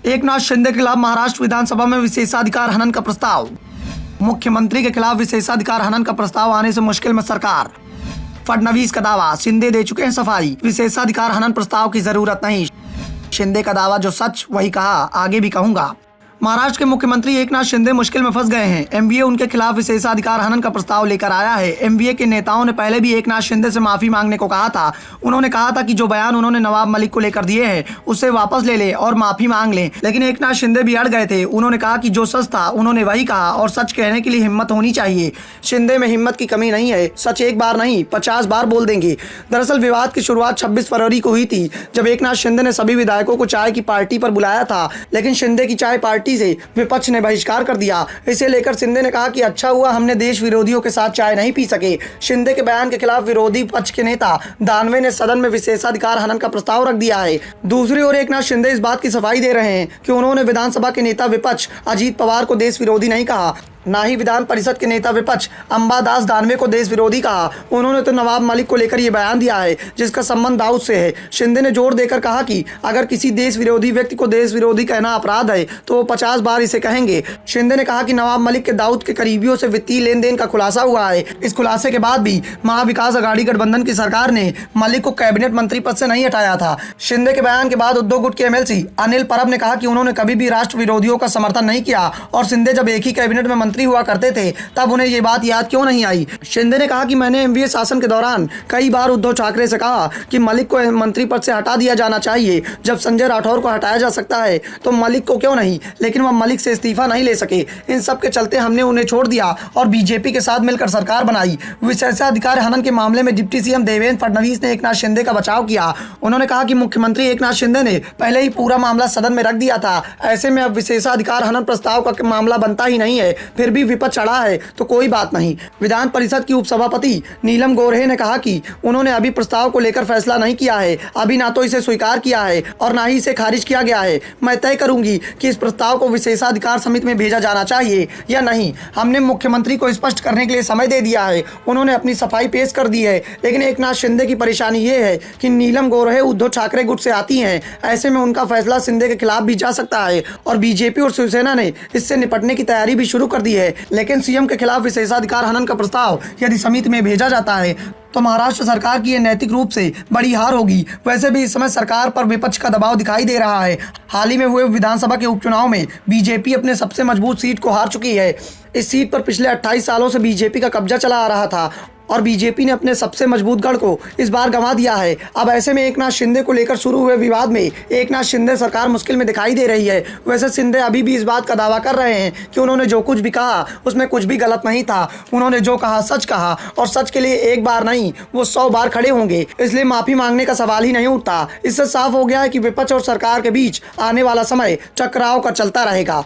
एकनाथ शिंदे के खिलाफ महाराष्ट्र विधानसभा में विशेषाधिकार हनन का प्रस्ताव। मुख्यमंत्री के खिलाफ विशेषाधिकार हनन का प्रस्ताव आने से मुश्किल में सरकार। फडणवीस का दावा, शिंदे दे चुके हैं सफाई, विशेषाधिकार हनन प्रस्ताव की जरूरत नहीं। शिंदे का दावा, जो सच वही कहा, आगे भी कहूंगा। महाराष्ट्र के मुख्यमंत्री एकनाथ शिंदे मुश्किल में फंस गए हैं। एमवीए उनके खिलाफ विशेषाधिकार हनन का प्रस्ताव लेकर आया है। एमवीए के नेताओं ने पहले भी एकनाथ शिंदे से माफी मांगने को कहा था। उन्होंने कहा था कि जो बयान उन्होंने नवाब मलिक को लेकर दिए हैं उसे वापस ले ले और माफी मांग लें, लेकिन एकनाथ शिंदे भी अड़ गए थे। उन्होंने कहा कि जो सच था उन्होंने वही कहा और सच कहने के लिए हिम्मत होनी चाहिए। शिंदे में हिम्मत की कमी नहीं है, सच एक बार नहीं 50 बार बोल देंगे। दरअसल विवाद की शुरुआत 26 फरवरी को हुई थी, जब एकनाथ शिंदे ने सभी विधायकों को चाय की पार्टी पर बुलाया था, लेकिन शिंदे की चाय पार्टी से विपक्ष ने बहिष्कार कर दिया। इसे लेकर शिंदे ने कहा कि अच्छा हुआ हमने देश विरोधियों के साथ चाय नहीं पी सके। शिंदे के बयान के खिलाफ विरोधी पक्ष के नेता दानवे ने सदन में विशेषाधिकार हनन का प्रस्ताव रख दिया है। दूसरी ओर एकनाथ शिंदे इस बात की सफाई दे रहे हैं कि उन्होंने विधानसभा के नेता विपक्ष अजीत पवार को देश विरोधी नहीं कहा, ना ही विधान परिषद के नेता विपक्ष अंबादास दानवे को देश विरोधी कहा। उन्होंने तो नवाब मलिक को लेकर यह बयान दिया है जिसका संबंध दाऊद से है। शिंदे ने जोर देकर कहा कि अगर किसी देश विरोधी व्यक्ति को देश विरोधी कहना अपराध है तो वो 50 बार इसे कहेंगे। शिंदे ने कहा कि नवाब मलिक के दाऊद के करीबियों से वित्तीय लेन देन का खुलासा हुआ है। इस खुलासे के बाद भी महाविकास अघाड़ी गठबंधन की सरकार ने मलिक को कैबिनेट मंत्री पद से नहीं हटाया था। शिंदे के बयान के बाद उद्योग गुट के एमएलसी अनिल परब ने कहा कि उन्होंने कभी भी राष्ट्र विरोधियों का समर्थन नहीं किया और शिंदे जब एक ही कैबिनेट में मंत्री हुआ करते थे तब उन्हें ये बात याद क्यों नहीं आई। शिंदे ने कहा कि मैंने एमवीए शासन के दौरान कई बार उद्धव ठाकरे से कहा कि मलिक को मंत्री पद से हटा दिया जाना चाहिए। जब संजय राठौर को हटाया जा सकता है तो मलिक को क्यों नहीं, लेकिन वह मलिक से इस्तीफा नहीं ले सके। इन सब के चलते हमने उन्हें छोड़ दिया और बीजेपी के साथ मिलकर सरकार बनाई। विशेषाधिकार हनन के मामले में डिप्टी सीएम देवेंद्र फडणवीस ने एकनाथ शिंदे का बचाव किया। उन्होंने कहा कि मुख्यमंत्री एकनाथ शिंदे ने पहले ही पूरा मामला सदन में रख दिया था, ऐसे में अब विशेषाधिकार हनन प्रस्ताव का मामला बनता ही नहीं है। फिर भी विपक्ष चढ़ा है तो कोई बात नहीं। विधान परिषद की उपसभापति नीलम गोरहे ने कहा कि उन्होंने अभी प्रस्ताव को लेकर फैसला नहीं किया है, अभी ना तो इसे स्वीकार किया है और ना ही इसे खारिज किया गया है। मैं तय करूंगी कि इस प्रस्ताव को विशेषाधिकार समिति में भेजा जाना चाहिए या नहीं। हमने मुख्यमंत्री को स्पष्ट करने के लिए समय दे दिया है, उन्होंने अपनी सफाई पेश कर दी है, लेकिन एकनाथ शिंदे की परेशानी ये है कि नीलम गोरहे उद्धव ठाकरे गुट से आती हैं, ऐसे में उनका फैसला शिंदे के खिलाफ भी जा सकता है और बीजेपी और शिवसेना ने इससे निपटने की तैयारी भी शुरू कर दी है। लेकिन सीएम के खिलाफ विशेषाधिकार हनन का प्रस्ताव यदि समिति में भेजा जाता है तो महाराष्ट्र सरकार की ये नैतिक रूप से बड़ी हार होगी। वैसे भी इस समय सरकार पर विपक्ष का दबाव दिखाई दे रहा है। हाल ही में हुए विधानसभा के उपचुनाव में बीजेपी अपने सबसे मजबूत सीट को हार चुकी है। इस सीट पर पिछले 28 सालों से बीजेपी का कब्जा चला आ रहा था और बीजेपी ने अपने सबसे मजबूत गढ़ को इस बार गंवा दिया है। अब ऐसे में एकनाथ शिंदे को लेकर शुरू हुए विवाद में एकनाथ शिंदे सरकार मुश्किल में दिखाई दे रही है। वैसे शिंदे अभी भी इस बात का दावा कर रहे हैं कि उन्होंने जो कुछ भी कहा उसमें कुछ भी गलत नहीं था। उन्होंने जो कहा सच कहा और सच के लिए एक बार नहीं वो 100 बार खड़े होंगे, इसलिए माफी मांगने का सवाल ही नहीं उठता। इससे साफ हो गया है कि विपक्ष और सरकार के बीच आने वाला समय टकराव का चलता रहेगा।